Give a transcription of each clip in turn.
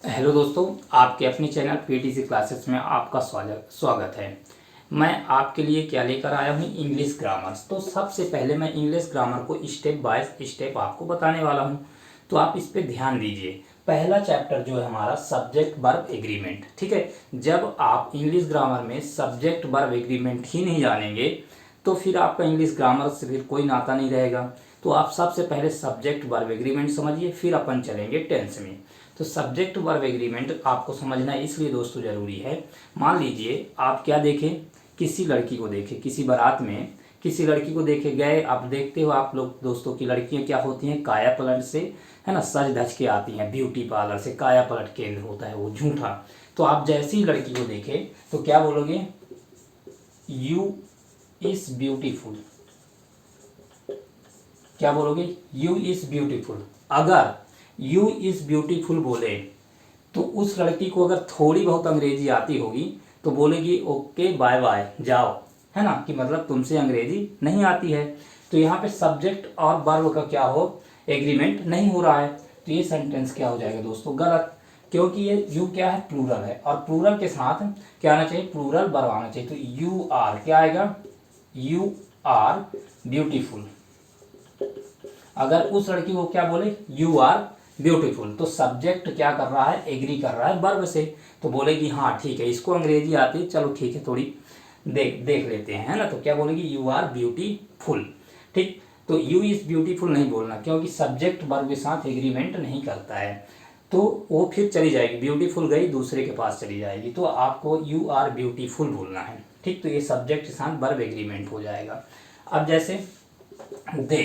Hello दोस्तों, आपके अपने चैनल पीटीसी क्लासेस में आपका स्वागत है। मैं आपके लिए क्या लेकर आया हूँ, इंग्लिश ग्रामर। तो सबसे पहले मैं इंग्लिश ग्रामर को स्टेप बाय स्टेप आपको बताने वाला हूँ, तो आप इस पे ध्यान दीजिए। पहला चैप्टर जो है हमारा सब्जेक्ट वर्ब एग्रीमेंट, ठीक है। जब आप इंग्लिश ग्रामर में सब्जेक्ट वर्ब एग्रीमेंट ही नहीं जानेंगे तो फिर आपका इंग्लिश ग्रामर से फिर कोई नाता नहीं रहेगा। तो आप सबसे पहले सब्जेक्ट वर्ब एग्रीमेंट समझिए, फिर अपन चलेंगे टेंस में। तो सब्जेक्ट वर्ब एग्रीमेंट आपको समझना इसलिए दोस्तों ज़रूरी है। मान लीजिए आप क्या देखें, किसी लड़की को देखें, किसी बारात में किसी लड़की को देखे गए। आप देखते हो आप लोग दोस्तों की लड़कियां क्या होती हैं, काया पलट से, है ना, सज धज के आती हैं ब्यूटी पार्लर से। काया पलट केंद्र होता है वो झूठा। तो आप जैसी लड़की को देखे तो क्या बोलोगे, यू इज ब्यूटीफुल। क्या बोलोगे, यू इज ब्यूटीफुल। अगर यू इज ब्यूटीफुल बोले तो उस लड़की को अगर थोड़ी बहुत अंग्रेजी आती होगी तो बोलेगी ओके बाय बाय जाओ, है ना, कि मतलब तुमसे अंग्रेजी नहीं आती है। तो यहाँ पे सब्जेक्ट और वर्ब का क्या हो, एग्रीमेंट नहीं हो रहा है। तो ये सेंटेंस क्या हो जाएगा दोस्तों, गलत। क्योंकि ये यू क्या है, प्लूरल है, और प्लूरल के साथ क्या आना चाहिए, प्लूरल वर्ब आना चाहिए। तो यू आर क्या आएगा, यू आर ब्यूटीफुल। अगर उस लड़की को क्या बोले, यू आर ब्यूटीफुल, तो सब्जेक्ट क्या कर रहा है, एग्री कर रहा है वर्ब से। तो बोलेगी हाँ ठीक है, इसको अंग्रेजी आती है, चलो ठीक है, थोड़ी देख देख लेते हैं, है ना। तो क्या बोलेगी, यू आर ब्यूटीफुल। ठीक, तो यू इज ब्यूटीफुल नहीं बोलना, क्योंकि सब्जेक्ट वर्ब के साथ एग्रीमेंट नहीं करता है। तो वो फिर चली जाएगी, ब्यूटीफुल गई दूसरे के पास चली जाएगी। तो आपको यू आर ब्यूटीफुल बोलना है, ठीक। तो ये सब्जेक्ट के साथ वर्ब एग्रीमेंट हो जाएगा। अब जैसे दे,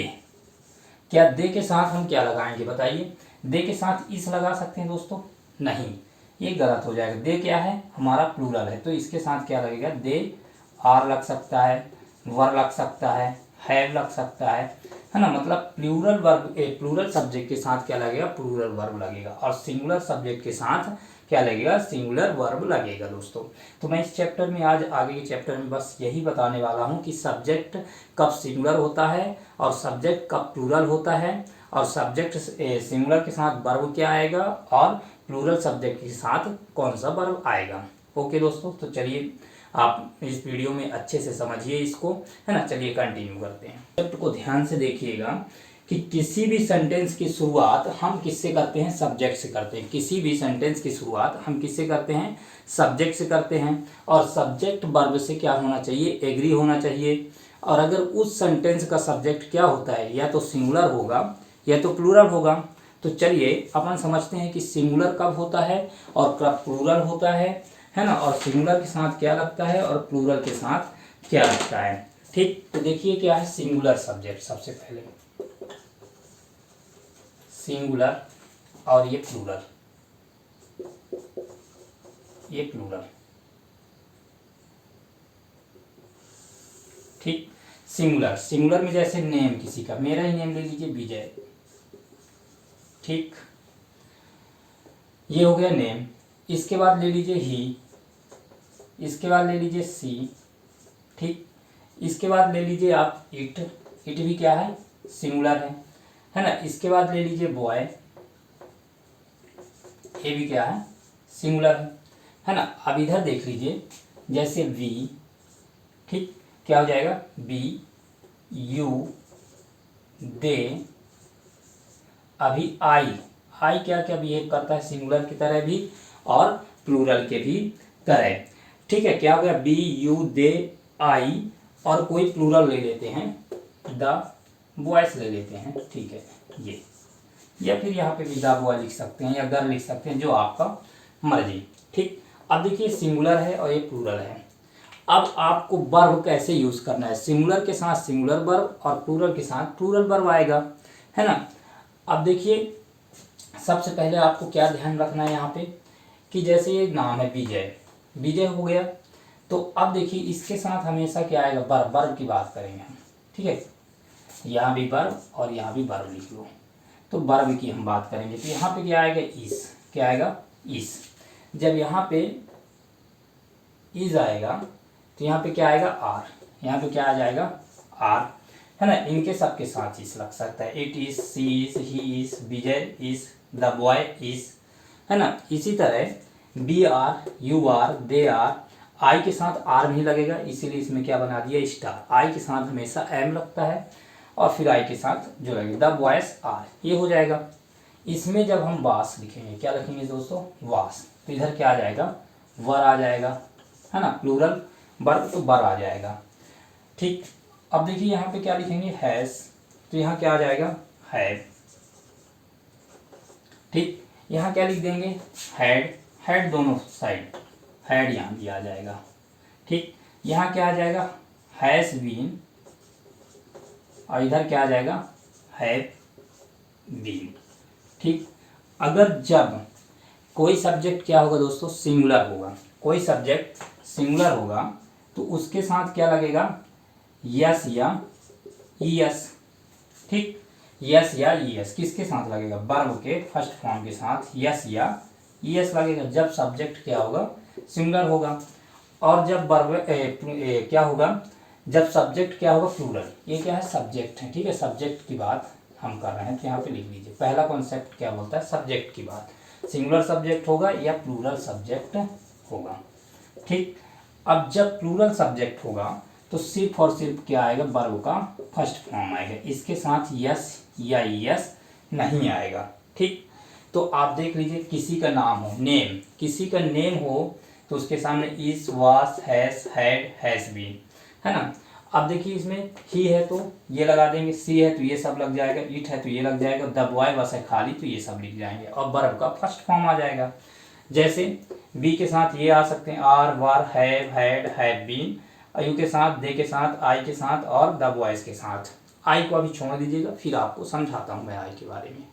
क्या दे के साथ हम क्या लगाएंगे बताइए, दे के साथ इस लगा सकते हैं दोस्तों, नहीं, ये गलत हो जाएगा। दे क्या है, हमारा प्लूरल है, तो इसके साथ क्या लगेगा, दे आर लग सकता है, वर लग सकता है, हैव लग सकता है ना। मतलब प्लूरल वर्ब, प्लूरल सब्जेक्ट के साथ क्या लगेगा, प्लूरल वर्ब लगेगा, और सिंगुलर सब्जेक्ट के साथ क्या लगेगा, सिंगुलर वर्ब लगेगा दोस्तों। तो मैं इस चैप्टर में आज आगे के चैप्टर में बस यही बताने वाला हूँ कि सब्जेक्ट कब सिंगुलर होता है और सब्जेक्ट कब प्लूरल होता है, और सब्जेक्ट सिंगुलर के साथ वर्ब क्या आएगा, और प्लूरल सब्जेक्ट के साथ कौन सा वर्ब आएगा। ओके दोस्तों, तो चलिए आप इस वीडियो में अच्छे से समझिए इसको, है ना। चलिए कंटिन्यू करते हैं। कंसेप्ट को ध्यान से देखिएगा कि किसी भी सेंटेंस की शुरुआत हम किससे करते हैं, सब्जेक्ट से करते हैं। किसी भी सेंटेंस की शुरुआत हम किससे करते हैं, सब्जेक्ट से करते हैं। और सब्जेक्ट वर्ब से क्या होना चाहिए, एग्री होना चाहिए। और अगर उस सेंटेंस का सब्जेक्ट क्या होता है, या तो सिंगुलर होगा या तो प्लूरल होगा। तो चलिए अपन समझते हैं कि सिंगुलर कब होता है और कब प्लूरल होता है ना। और सिंगुलर के साथ क्या लगता है और प्लूरल के साथ क्या लगता है, ठीक। तो देखिए क्या है सिंगुलर सब्जेक्ट, सबसे पहले सिंगुलर, और ये प्लूरल, ये प्लूरल, ठीक। सिंगुलर, सिंगुलर में जैसे नेम किसी का, मेरा ही नेम ले लीजिए विजय, ठीक, ये हो गया नेम। इसके बाद ले लीजिए ही, इसके बाद ले लीजिए सी, ठीक। इसके बाद ले लीजिए आप इट, इट भी क्या है, सिंगुलर है ना। इसके बाद ले लीजिए बॉय, ये भी क्या है, सिंगुलर है ना। अब इधर देख लीजिए, जैसे वी, ठीक, क्या हो जाएगा, बी, यू, दे। अभी आई, आई क्या क्या बिहेव करता है, सिंगुलर की तरह भी और प्लूरल के भी तरह, ठीक है। क्या हो गया, बी, यू, दे, आई, और कोई प्लूरल ले लेते हैं, द बॉयज ले लेते हैं, ठीक है ये। या फिर यहाँ पे भी द बॉय लिख सकते हैं या गर लिख सकते हैं, जो आपका मर्जी, ठीक। अब देखिए सिंगुलर है और ये प्लूरल है। अब आपको वर्ब कैसे यूज करना है, सिंगुलर के साथ सिंगुलर वर्ब और प्लूरल के साथ प्लूरल वर्ब आएगा, है ना। अब देखिए सबसे पहले आपको क्या ध्यान रखना है यहाँ पे, कि जैसे ये नाम है विजय, विजय हो गया। तो अब देखिए इसके साथ हमेशा क्या आएगा, वर्ब, वर्ब की बात करेंगे हम, ठीक है। यहाँ भी वर्ब और यहाँ भी वर्ब लिख लो, तो वर्ब की हम बात करेंगे। तो यहाँ पे क्या आएगा, इस, क्या आएगा, इस। जब यहाँ पे इज आएगा तो यहाँ पे क्या आएगा, आर, यहाँ पे क्या आ जाएगा, आर, है ना। इनके सबके साथ इस लग सकता है, it is, she is, he is, Vijay is, the boy is, है ना। इसी तरह we are, you are, they are, I के साथ आर नहीं लगेगा, इसीलिए इसमें क्या बना दिया स्टार। आई के साथ हमेशा एम लगता है और फिर आई के साथ जो लगेगा द बॉयज आर, ये हो जाएगा। इसमें जब हम वास लिखेंगे, क्या लिखेंगे दोस्तों, वास, तो इधर क्या आ जाएगा, वर आ जाएगा, है ना, प्लूरल वर्ब तो वर आ जाएगा। ठीक, अब देखिए यहाँ पे क्या लिखेंगे, हैज, तो यहाँ क्या आ जाएगा, हैव। ठीक, यहाँ क्या लिख देंगे, हैड, हैड दोनों साइड, हैड यहाँ भी आ जाएगा। ठीक, यहाँ क्या आ जाएगा, हैज बीन, और इधर क्या आ जाएगा, हैव बीन। ठीक, अगर जब कोई सब्जेक्ट क्या होगा दोस्तों, सिंगुलर होगा, कोई सब्जेक्ट सिंगुलर होगा तो उसके साथ क्या लगेगा, यस या ईएस। ठीक, यस या ईएस किसके साथ लगेगा, वर्ब के फर्स्ट फॉर्म के साथ यस या ईएस लगेगा जब सब्जेक्ट क्या होगा, सिंगुलर होगा। और जब वर्ब क्या होगा, जब सब्जेक्ट क्या होगा, प्लूरल। ये क्या है, सब्जेक्ट है, ठीक है, सब्जेक्ट की बात हम कर रहे हैं, तो यहाँ पे लिख लीजिए। पहला कॉन्सेप्ट क्या बोलता है, सब्जेक्ट की बात, सिंगुलर सब्जेक्ट होगा या प्लूरल सब्जेक्ट होगा। ठीक, अब जब प्लूरल सब्जेक्ट होगा तो सिर्फ और सिर्फ क्या आएगा, वर्ब का फर्स्ट फॉर्म आएगा, इसके साथ यस या यस नहीं आएगा। ठीक, तो आप देख लीजिए, किसी का नाम हो, नेम, किसी का नेम हो तो उसके सामने is, was, has, had, has been, है ना। अब देखिए इसमें ही है तो ये लगा देंगे, सी है तो ये सब लग जाएगा, इट है तो ये लग जाएगा, द बॉय बस है खाली तो ये सब लिख जाएंगे और वर्ब का फर्स्ट फॉर्म आ जाएगा। जैसे बी के साथ ये आ सकते हैं, are, were, have, had, have been, you के साथ, दे के साथ, आई के साथ और द बॉयज के साथ। आई को अभी छोड़ दीजिएगा, फिर आपको समझाता हूँ मैं आई के बारे में।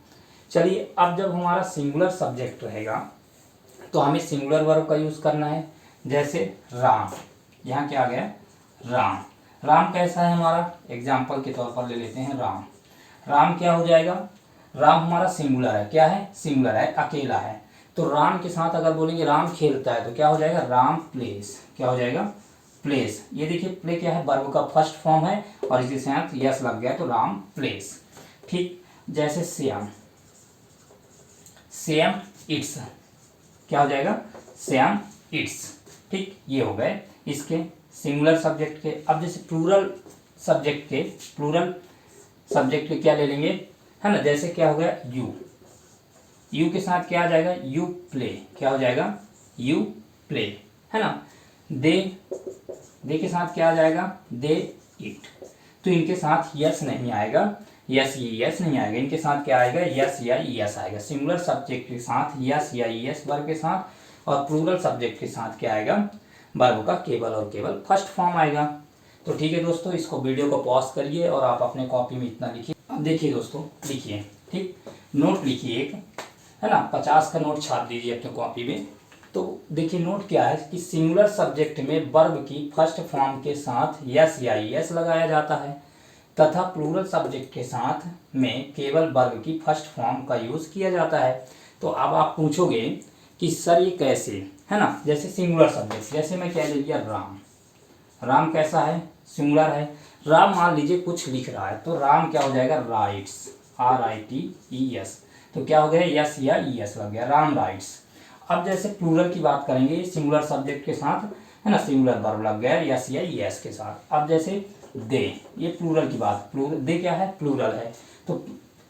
चलिए, अब जब हमारा सिंगुलर सब्जेक्ट रहेगा तो हमें सिंगुलर वर्ब का यूज़ करना है। जैसे राम, यहाँ क्या आ गया, राम। राम कैसा है हमारा, एग्जाम्पल के तौर पर ले लेते हैं राम। राम क्या हो जाएगा, राम हमारा सिंगुलर है, क्या है, सिंगुलर है, अकेला है। तो राम के साथ अगर बोलेंगे राम खेलता है तो क्या हो जाएगा, राम प्लेस, क्या हो जाएगा, प्लेस। ये देखिए प्ले क्या है, वर्ब का फर्स्ट फॉर्म है और इसके साथ यस लग गया तो राम प्लेस। ठीक, जैसे श्याम, श्याम इट्स, क्या हो जाएगा, श्याम इट्स। ठीक, ये हो गए इसके सिंगुलर सब्जेक्ट के। अब जैसे प्लूरल सब्जेक्ट के क्या ले लेंगे, है ना, जैसे क्या हो गया, यू, यू के साथ क्या आ जाएगा, यू प्ले, क्या हो जाएगा, यू प्ले, है ना। दे के साथ क्या आ जाएगा, दे इट, तो इनके साथ यस नहीं आएगा, यस ये यस नहीं आएगा, इनके साथ क्या आएगा, यस या यस आएगा। सिंगुलर सब्जेक्ट के साथ यस या यस वर्ब के साथ और प्लूरल सब्जेक्ट के साथ क्या आएगा, वर्ब का केवल और केवल फर्स्ट फॉर्म आएगा। तो ठीक है दोस्तों, इसको वीडियो को पॉज करिए और आप अपने कॉपी में इतना लिखिए। अब देखिए दोस्तों, लिखिए, ठीक, नोट लिखिए एक, है ना, 50 का नोट छाप दीजिए अपने कॉपी में। तो देखिए नोट क्या है कि सिंगुलर सब्जेक्ट में वर्ब की फर्स्ट फॉर्म के साथ यस या यस लगाया जाता है तथा प्लूरल सब्जेक्ट के साथ में केवल वर्ब की फर्स्ट फॉर्म का यूज़ किया जाता है। तो अब आप पूछोगे कि सर ये कैसे, है ना। जैसे सिंगुलर सब्जेक्ट, जैसे मैं क्या ले लिया, राम, राम कैसा है, सिंगुलर है। राम मान लीजिए कुछ लिख रहा है तो राम क्या हो जाएगा, राइट्स, RITES, तो क्या हो गया, यस या ईएस लग गया, राम राइट्स। अब जैसे प्लूरल की बात करेंगे, सिंगुलर सब्जेक्ट के साथ, है ना, सिंगुलर वर्ब लग गया यस या ईएस के साथ। अब जैसे दे, ये प्लूरल की बात, दे क्या है, प्लूरल है, तो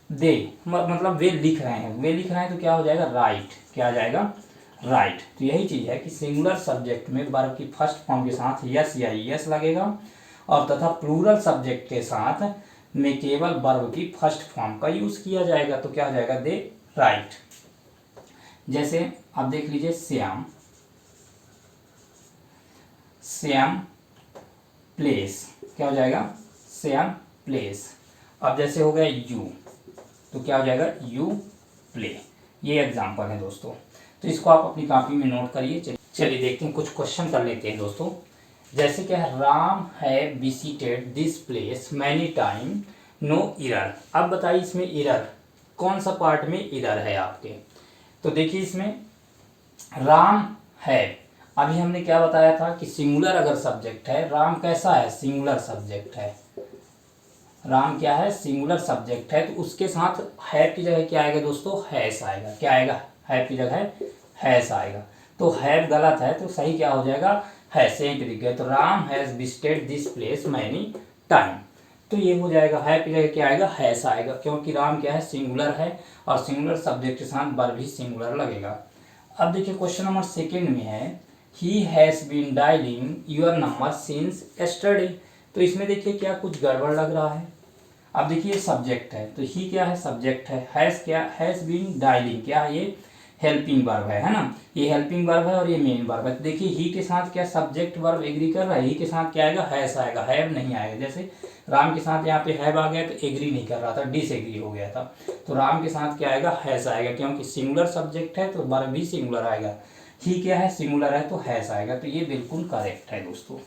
दे मतलब वे लिख रहे हैं, वे लिख रहे हैं तो क्या हो जाएगा, राइट, क्या आ जाएगा, राइट। तो यही चीज़ है कि सिंगुलर सब्जेक्ट में वर्ब की फर्स्ट फॉर्म के साथ यस या ईएस लगेगा और तथा प्लूरल सब्जेक्ट के साथ में केवल वर्ब की फर्स्ट फॉर्म का यूज़ किया जाएगा, तो क्या हो जाएगा, दे राइट। जैसे आप देख लीजिए, श्याम, श्याम प्लेस, क्या हो जाएगा, श्याम प्लेस। अब जैसे हो गया यू, तो क्या हो जाएगा, यू प्ले। ये एग्जाम्पल है दोस्तों, तो इसको आप अपनी कॉपी में नोट करिए। चलिए देखते हैं, कुछ क्वेश्चन कर लेते हैं दोस्तों। जैसे क्या है, Ram have visited this place many time, no error. अब बताइए इसमें इरर कौन सा पार्ट में इरर है आपके। तो देखिए इसमें राम है, अभी हमने क्या बताया था कि सिंगुलर अगर सब्जेक्ट है, राम कैसा है, सिंगुलर सब्जेक्ट है, राम क्या है, सिंगुलर सब्जेक्ट है, तो उसके साथ है की जगह क्या आएगा दोस्तों, हैस आएगा, क्या आएगा, हैव की जगह हैज आएगा। तो हैव गलत है, तो सही क्या हो जाएगा, हैज। सेंट दिख गया, तो Ram has visited this place many time. तो ये हो जाएगा, हैव की जगह क्या आएगा, हैज आएगा, क्योंकि राम क्या है, सिंगुलर है, और सिंगुलर सब्जेक्ट के साथ वर्ब भी सिंगुलर लगेगा। अब देखिए क्वेश्चन नंबर सेकेंड में है, he has been dialling your number since yesterday. तो इसमें देखिए क्या कुछ गड़बड़ लग रहा है। अब देखिए सब्जेक्ट है, तो ही क्या है, सब्जेक्ट है, हैज़ क्या, हैज़ बीन डायलिंग क्या है, ये हेल्पिंग वर्ब है ना, ये हेल्पिंग वर्ब है और ये मेन वर्ब है। तो देखिए ही के साथ क्या सब्जेक्ट वर्ब एग्री कर रहा है, ही के साथ क्या आएगा, हैज़ आएगा, हैव नहीं आएगा। जैसे राम के साथ यहाँ पे हैव आ गया तो एग्री नहीं कर रहा था, डिसएग्री हो गया था। तो राम के साथ क्या आएगा, हैज़ आएगा, क्योंकि सिंगुलर सब्जेक्ट है तो वर्ब भी सिंगुलर आएगा। ही क्या है, सिंगुलर है तो हैज़ आएगा। तो ये बिल्कुल करेक्ट है दोस्तों।